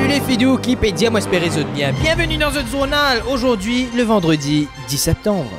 Salut les fidous, qui peut dire moi espérer de bien. Bienvenue dans notre journal, aujourd'hui le vendredi 10 septembre.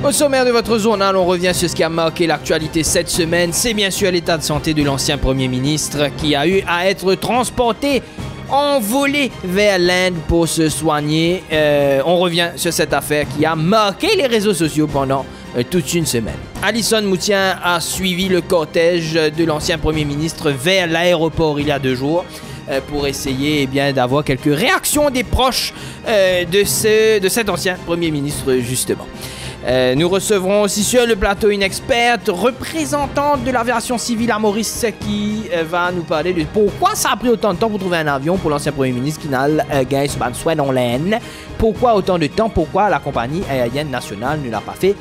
Au sommaire de votre journal, on revient sur ce qui a marqué l'actualité cette semaine. C'est bien sûr l'état de santé de l'ancien Premier ministre qui a eu à être transporté, envolé vers l'Inde pour se soigner. On revient sur cette affaire qui a marqué les réseaux sociaux pendant toute une semaine. Alison Moutien a suivi le cortège de l'ancien Premier ministre vers l'aéroport il y a 2 jours. Pour essayer d'avoir quelques réactions des proches de cet ancien Premier ministre justement. Nous recevrons aussi sur le plateau une experte représentante de l'aviation civile à Maurice qui va nous parler de pourquoi ça a pris autant de temps pour trouver un avion pour l'ancien Premier ministre qui n'a gagné ce soin dans l'Aisne. Pourquoi autant de temps? Pourquoi la compagnie aérienne nationale ne l'a pas fait?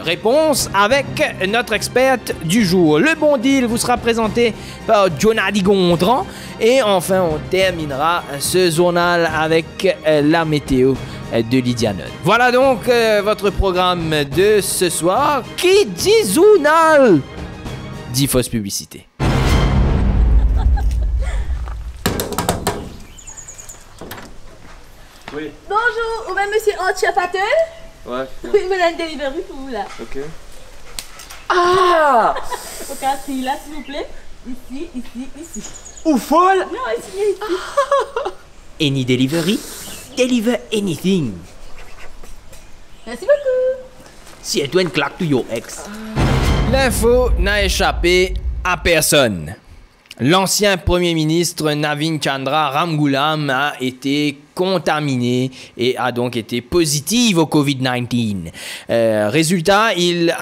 Réponse avec notre experte du jour. Le bon deal vous sera présenté par Jonadi Gondran. Et enfin, on terminera ce journal avec la météo de Lydia Nunn. Voilà donc votre programme de ce soir. Qui dit journal dit fausse publicité. Oui. Bonjour, ou même monsieur Antia Patel? Ouais. Oui, madame Delivery pour vous là. Ok. Ah! Au quatrième là, s'il vous plaît. Ici. Ou folle? Non, ici. Any delivery, deliver anything. Merci beaucoup. Si elle doit une claque to your ex. L'info n'a échappé à personne. L'ancien Premier ministre Navin Chandra Ramgoolam a été contaminé et a donc été positif au Covid-19. Résultat, il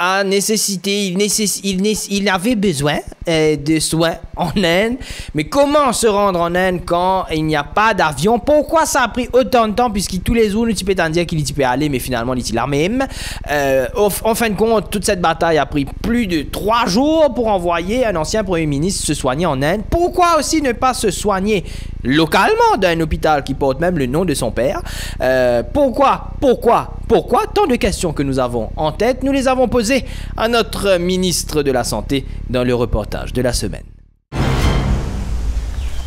avait besoin de soins en Inde. Mais comment se rendre en Inde quand il n'y a pas d'avion? Pourquoi ça a pris autant de temps? Puisque tous les jours, nous peut dire qu'il peut aller, mais finalement, il l'a même. En fin de compte, toute cette bataille a pris plus de 3 jours pour envoyer un ancien Premier ministre se soigner en Inde. Pourquoi aussi ne pas se soigner localement d'un hôpital qui porte même le nom de son père? Pourquoi tant de questions que nous avons en tête, nous les avons posées à notre ministre de la Santé dans le reportage de la semaine.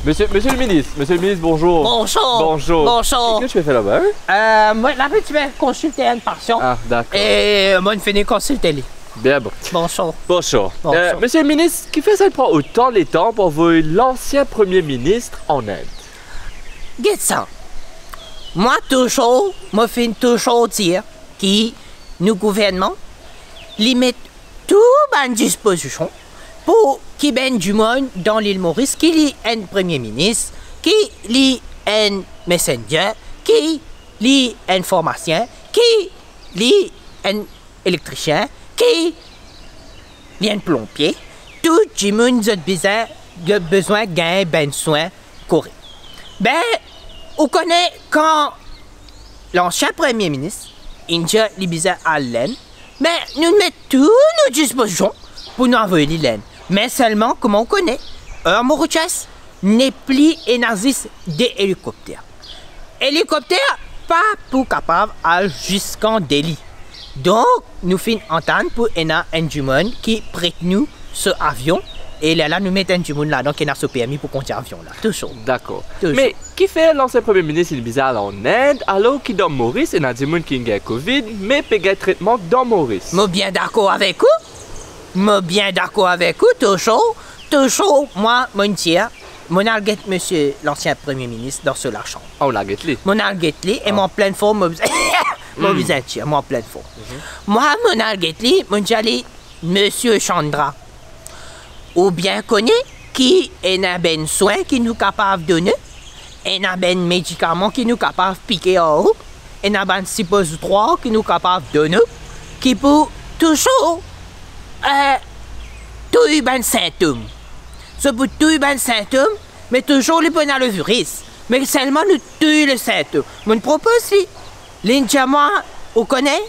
Monsieur le ministre, bonjour. Bonjour. Qu'est-ce que tu fais là-bas? Moi, là-bas, tu vas consulter un patient. Ah, d'accord. Et moi, je finis consulter lui. Bien bon. Bonjour. Monsieur le ministre, qui fait ça prend autant de temps pour envoyer l'ancien Premier ministre en Inde? Get ça. Moi, fais toujours dire que nous, gouvernement, lui met tout à disposition pour qu'il y ait du monde dans l'île Maurice, qu'il y ait un Premier ministre, qu'il y ait un messenger, qu'il y ait un pharmacien, qu'il y ait un électricien, qu'il y ait un plombier. Tout le monde a besoin d'un ben soin correct. Ben, on connaît quand l'ancien Premier ministre, India Libisa Allen, mais nous mettons tout nos dispositions pour nous envoyer l'Inde. Mais seulement, comme on connaît, Mauritius n'est plus énergie des hélicoptères. Hélicoptères, pas pour capable aller jusqu'en Delhi. Donc, nous faisons entendre pour un du monde qui prête nous ce avion. Et là, nous mettons du monde là, donc il y a ce permis pour conduire l'avion là. Toujours. D'accord. Mais qui fait l'ancien Premier ministre il bizarre en Inde, alors qu'il dans Maurice, il y a des gens qui ont Covid, mais qui ont traitement dans Maurice? Moi, bien d'accord avec vous. Toujours, moi, mon tir, mon alguette, monsieur l'ancien Premier ministre, dans ce la chambre. Oh, la guette-li. Mon alguette, et mon pleine forme, mon visage, mon pleine forme. Moi, mon alguette, mon jali, monsieur Chandra. Ou bien connaît qui est un ben soin qui nous capable de donner, un ben médicament qui nous capable de piquer en haut, un ben suppositoire qui nous capable de donner, qui peut toujours tout ben symptômes. Ce peut tout ben symptômes, mais toujours les bonnes à le virus. Mais seulement nous tuer le symptôme. Mon propose si l'India moi, on connaît,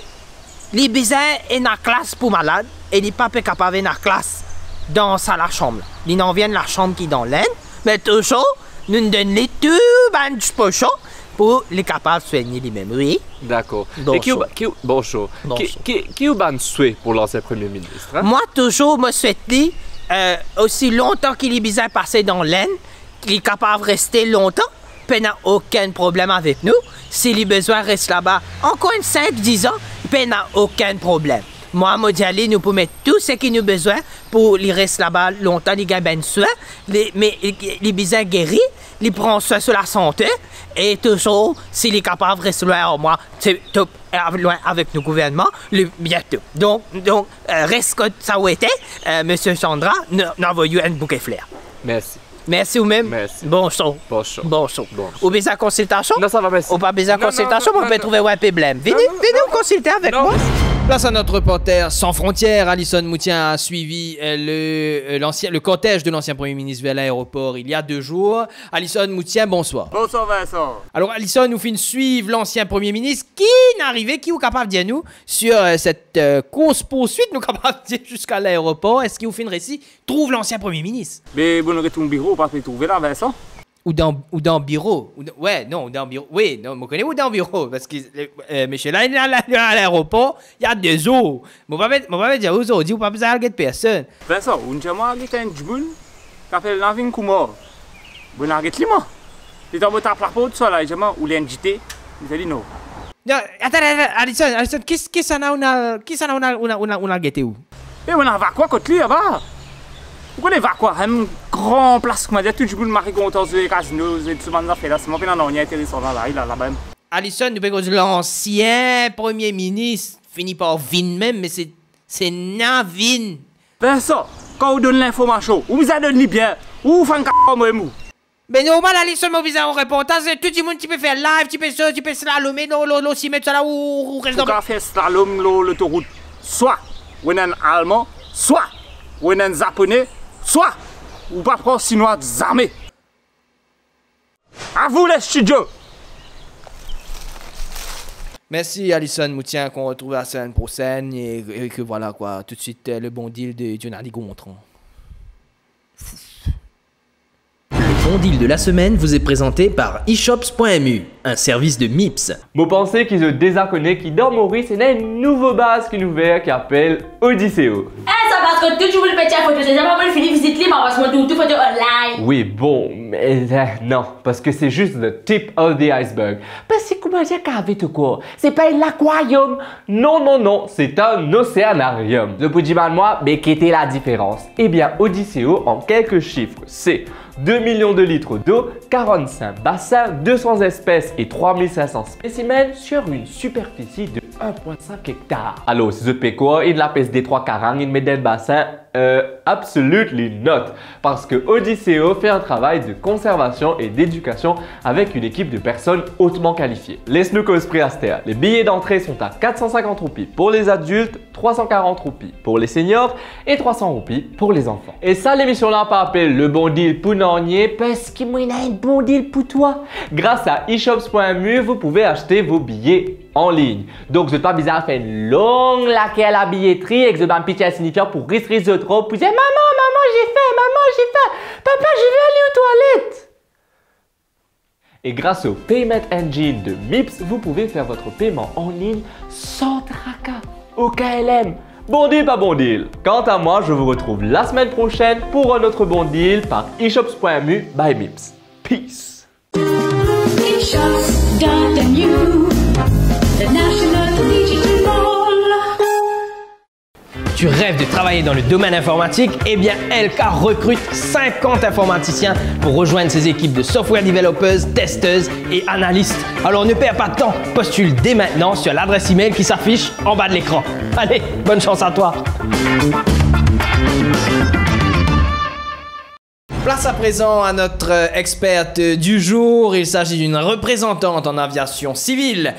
les bizarres est dans la classe pour malade et les papes capables dans la classe. Dans la chambre. Ils n'en viennent la chambre qui est dans l'Inde, Mais toujours, nous nous donnons les tout ban du pochon pour les capables de soigner les mêmes, oui. D'accord. Bon Et show. bonjour. Bon show. Qui est ban souhait pour l'ancien Premier ministre? Hein? Moi, toujours, me souhaite aussi longtemps qu'il est bizarre passé dans l'aine, qu'il est capable de rester longtemps, puis n'a aucun problème avec nous. S'il a besoin, reste là-bas encore 5-10 ans, puis n'a aucun problème. Moi, moi, aller, nous pouvons mettre tout ce qu'il nous a besoin pour les rester là-bas longtemps, les gars, ben soin, mais les bizarres guéris, les prend soin sur la santé, et toujours, s'il est capable de rester loin au moins, loin avec nos gouvernements, bientôt. Donc reste comme ça où était, Monsieur Chandra, nous envoyons un bouquet de fleurs. Merci. Merci vous-même. Merci. Bon show. Bon show. Bon show. Bon show. Ou besoin de consultation? Non, ça va, merci. Ou pas besoin de Non, consultation, non, on peut non, trouver un problème. Venez, non, venez non, vous consulter avec non, moi. Place à notre reporter sans frontières. Alison Moutien a suivi le cortège de l'ancien Premier ministre vers l'aéroport il y a 2 jours. Alison Moutien, bonsoir. Bonsoir Vincent. Alors Alison, nous finissons suivre l'ancien Premier ministre qui n'est arrivé, qui est capable de dire nous sur cette course-poursuite, nous capable de dire jusqu'à l'aéroport. Est-ce qu'il vous fait une récit? Trouve l'ancien Premier ministre. Mais bon, on est au bureau, pas te trouver là, Vincent. Ou dans le bureau. Ouais, non, ou dans le bureau. Oui, non, je connais où dans le bureau. Parce que monsieur là, il est à l'aéroport, il y a 2 jours. Je ne vais pas dire aux autres, il n'y a pas besoin de personne. Vincent, on dit moi, il y a un djboun qui appelle l'envie Koumor. Bon, arrête les moi. Tu es en train de faire pour tout ça là, il ou l'invité. Il a dit non. Non, attends, Alison, qu'est-ce que ça on a guetté où? Mais on a va quoi contre lui là-bas? Pourquoi les va quoi? Un grand place, comme on dit, tout le monde marie content sur les casinos, et tout le monde a fait là. C'est moi qui n'en ai intéressant là, là-bas. Alison, nous que l'ancien Premier ministre finit par Vin même, mais c'est Navin. Vincent, quand on donne l'information, vous vous donne bien, ou vous faites un moi mou. Mais normal, Alison, moi, vous avez un reportage, tout le monde, tu peux faire live, tu peux slalomer, aussi mettre ça là ou reste dans... Pour faire slalom, l'autoroute, soit on est un Allemand, soit on est un Japonais, soit ou pas prendre Chinois armés. À vous les studios. Merci Alison Moutien qu'on retrouve la semaine prochaine et que voilà quoi, tout de suite le bon deal de Jonathan Gontran. Le bon deal de la semaine vous est présenté par eShops.mu, un service de MIPS. Vous pensez qu'ils ont désacconné qui dans Maurice et une nouvelle base qui nous ouvert qui appelle Odysseo. Ça parce que tu veux le petit photo, c'est jamais pas fini visite les parce que tout photo online. Oui, bon, mais non, parce que c'est juste le tip of the iceberg. Parce que comment dire qu'avec tout quoi? C'est pas un aquarium. Non, c'est un océanarium. Je peux dire moi, mais quelle était la différence? Eh bien, Odysseo, en quelques chiffres, c'est 2 millions de litres d'eau, 45 bassins, 200 espèces et 3500 spécimens sur une superficie de 1,5 hectares. Alors, si je paie quoi? Il la pèse des 3 carangs, il met des bassins? Absolutely not. Parce que Odysseo fait un travail de conservation et d'éducation avec une équipe de personnes hautement qualifiées. Les snookers priastères, les billets d'entrée sont à 450 roupies pour les adultes, 340 roupies pour les seniors et 300 roupies pour les enfants. Et ça, l'émission là pas appelé le bon deal pour Nornier parce qu'il y a un bon deal pour toi. Grâce à eShops.mu, vous pouvez acheter vos billets en ligne. Donc, vous n'êtes pas bizarre de faire une longue laquée à la billetterie et que vous avez un petit signifiant pour risquer de trop. Vous dites, maman, j'ai faim, papa, je vais aller aux toilettes. Et grâce au Payment Engine de MIPS, vous pouvez faire votre paiement en ligne sans tracas au KLM. Bon deal, pas bon deal. Quant à moi, je vous retrouve la semaine prochaine pour un autre bon deal par eShops.mu by MIPS. Peace. Tu rêves de travailler dans le domaine informatique? Eh bien, LK recrute 50 informaticiens pour rejoindre ses équipes de software developers, testeuses et analystes. Alors ne perds pas de temps, postule dès maintenant sur l'adresse email qui s'affiche en bas de l'écran. Allez, bonne chance à toi! Place à présent à notre experte du jour. Il s'agit d'une représentante en aviation civile,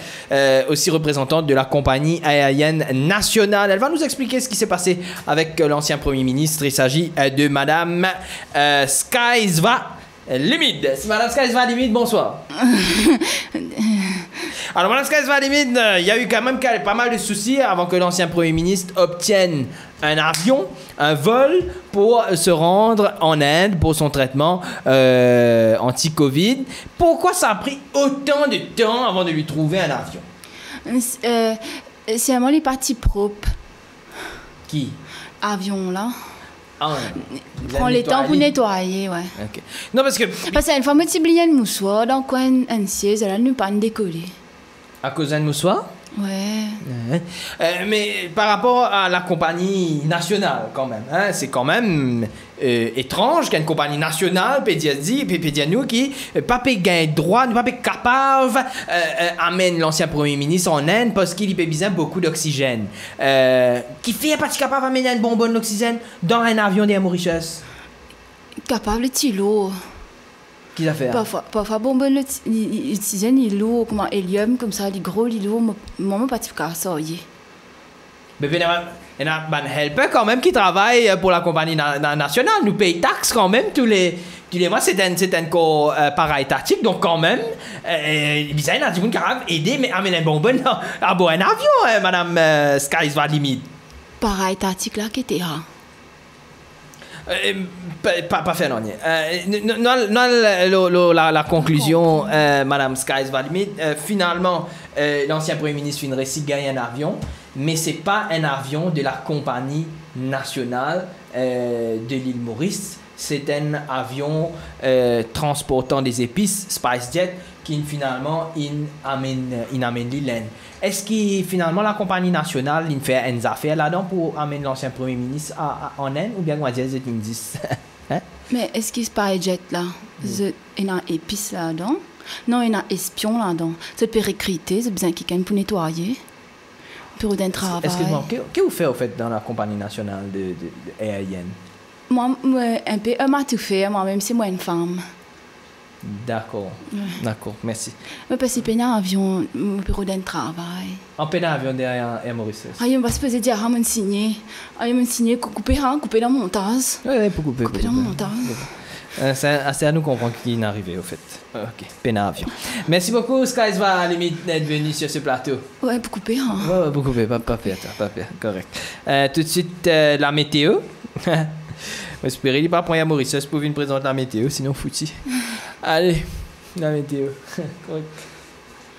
aussi représentante de la compagnie aérienne nationale. Elle va nous expliquer ce qui s'est passé avec l'ancien Premier ministre. Il s'agit de Madame Skyzva Limid. Madame Skyzva Limid, bonsoir. Alors, Madame Skies va limite, il y a eu quand même pas mal de soucis avant que l'ancien Premier ministre obtienne un avion, un vol pour se rendre en Inde pour son traitement anti-Covid. Pourquoi ça a pris autant de temps avant de lui trouver un avion? C'est vraiment les parties propres. Qui? Avion, là. Ah, Prends le temps pour nettoyer, ouais. Ok. Non, parce que... Parce qu'une fois, moi, tu oublies un moussoir dans le coin, un siège, elle ne pas décoller. À cause d'un moussoir? Ouais. Mais par rapport à la compagnie nationale, quand même, hein, c'est quand même étrange qu'une compagnie nationale, Pédianou, qui pas gain droit, pas capable, amène l'ancien Premier ministre en Inde parce qu'il y a besoin beaucoup d'oxygène. Qui fait pas capable d'amener un bonbonne d'oxygène dans un avion des Mauritius? Capable de tilo. Qu'est-ce qu'il a fait? Parfois, bonbonne d'oxygène, il est lourd, comme un hélium, comme ça, il est gros, il est lourd, moi, pas de ça, Mais il y a un helper quand même qui travaille pour la compagnie nationale. Nous payons taxes quand même tous les mois. C'est un corps para-étatique. Donc quand même, il y a des gens qui peuvent aider mais amener un bonbon à bord un avion, Madame Skies va limite. Para-étatique là qui était là. Pas fait non. La conclusion, Madame Skies va limite. Finalement, l'ancien Premier ministre finit de gagner un avion, mais c'est pas un avion de la compagnie nationale de l'île Maurice. C'est un avion transportant des épices, SpiceJet, qui finalement amène l'île. Est-ce que finalement la compagnie nationale il fait une affaire là-dedans pour amener l'ancien Premier ministre en Inde ou bien moi dire c'est une 10? Hein? Mais est-ce qu'il SpiceJet là, il y a un épice là-dedans? Non, il y a un espion là-dedans. C'est pour recruter, c'est besoin quelqu'un pour nettoyer, pour d'un travail. Excuse-moi, qu'est-ce que vous faites au fait dans la compagnie nationale de aérienne? Moi, un peu, m'a tout fait, moi-même, c'est moi une femme. D'accord, d'accord, merci. Mais parce que j'ai un avion, mon bureau d'un travail. En peine avion derrière Air Mauritius. Ah, il va se poser dire, me signer. Ah, il me signer, couper dans mon montage. Oui, pour couper. Couper dans mon montage. C'est à nous comprendre qui est arrivé, au fait. Ok, peine à avion. Merci beaucoup, Skies va à la limite d'être venu sur ce plateau. Ouais, pour couper, hein. Ouais, pour couper, pas pire, correct. Tout de suite, la météo. J'espère qu'il n'y a pas point à Mauritius pour venir présenter la météo, sinon foutu. Allez, la météo.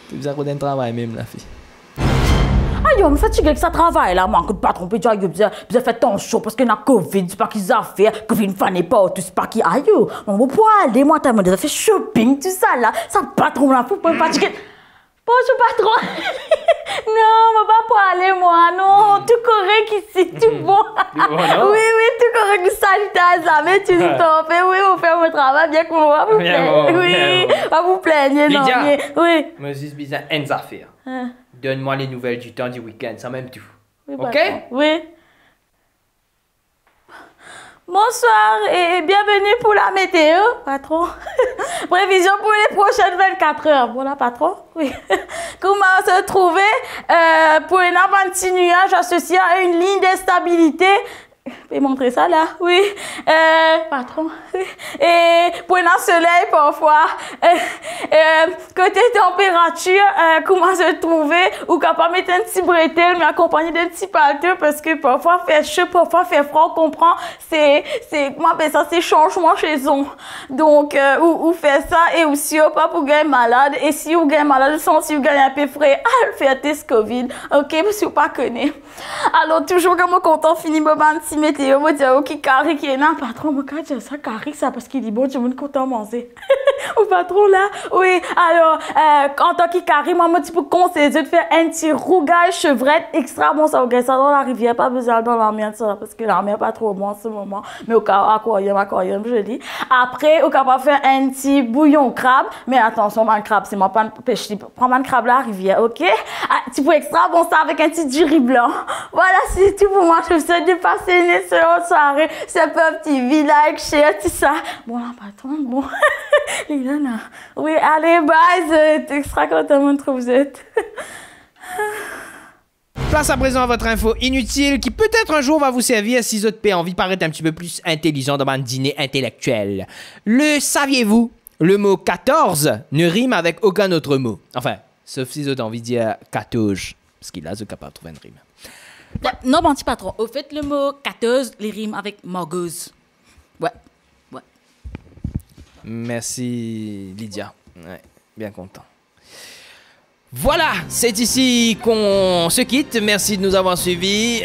Tu as un travail même, la fille. Ah, yo, me fatigué que ça travaille là, moi, que pas tromper, tu as besoin faire tension parce que na Covid, c'est pas qu'ils affaires, Covid n'est pas tout, c'est pas qui aïe, yo. Mon pour aller, moi, t'as déjà fait shopping, tout ça là, ça patron là, faut pas fatiguer. Bonjour patron. Non, on va pas pour aller moi, non, tout correct ici, tout bon. Oui, tout correct, sanitaire, ça, mais tu t'en fais, oui, on fait mon travail, bien qu'on va vous plaindre. Oui, va vous plaindre, non, oui. Moi, je suis bizarre, une affaire. Donne-moi les nouvelles du temps du week-end, ça même tout. Oui, ok? patron. Oui. Bonsoir et bienvenue pour la météo, patron. Prévision pour les prochaines 24 heures. Voilà, patron. Oui. Comment se trouver pour un petit nuage associé à une ligne d'instabilité? Je vais montrer ça là, oui. Patron. Et pour un soleil parfois. Côté température, comment se trouver? Ou capable mettre un petit bretelle, mais accompagné d'un petit paletot parce que parfois fait chaud, parfois fait froid, on comprend. Comment appelle ça? C'est changement saison. Donc, ou fait ça et aussi, pas pour gagner malade. Et si vous gagnez malade, si vous gagnez un peu frais, faire test Covid. Ok, parce que vous pas connaît. Alors, toujours comme on content, fini, bon, un petit météo, moi, dire, ok, carré qui est là, patron, moi, quand je ça, carré, ça, parce qu'il dit, bon, je me content manger. Au patron, là, oui, alors, en tant que carré, moi, tu peux conseiller de faire un petit rougage chevrette extra bon, ça, ça dans la rivière, pas besoin dans la mer, ça, parce que la mer pas trop bon en ce moment, mais au cas, aquarium, je dis. Après, au cas, pas faire un petit bouillon crabe, mais attention, man, crabe, c'est moi, pas de pêche, prends man crabe la rivière, ok? Tu peux extra bon ça avec un petit riz blanc. Voilà, c'est tout pour moi, je vous souhaite de passer une excellente soirée, c'est un petit village, chez tout ça. Bon, là, patron, bon. Les gars, là. Oui, allez, bye, c'est extra content de vous êtes. Place à présent à votre info inutile qui peut-être un jour va vous servir si votre paix envie de paraître un petit peu plus intelligent dans un dîner intellectuel. Le saviez-vous? Le mot 14 ne rime avec aucun autre mot. Enfin, Sauf si vous avez envie de dire 14. Parce qu'il a ce capable de trouver une rime. Non, mon petit patron. Au fait, le mot 14, les rimes avec morgueuse. Ouais. Merci Lydia. Ouais, bien content. Voilà, c'est ici qu'on se quitte. Merci de nous avoir suivis.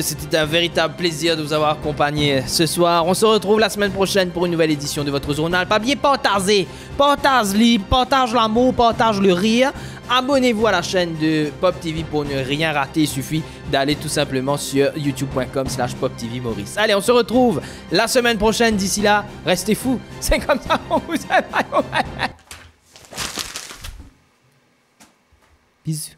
C'était un véritable plaisir de vous avoir accompagnés ce soir. On se retrouve la semaine prochaine pour une nouvelle édition de votre journal. Pas oublier partager, partage libre, partage l'amour, partage le rire. Abonnez-vous à la chaîne de Pop TV pour ne rien rater. Il suffit d'aller tout simplement sur youtube.com/PopTV Maurice. Allez, on se retrouve la semaine prochaine. D'ici là, restez fous. C'est comme ça, on vous aime. Bisous.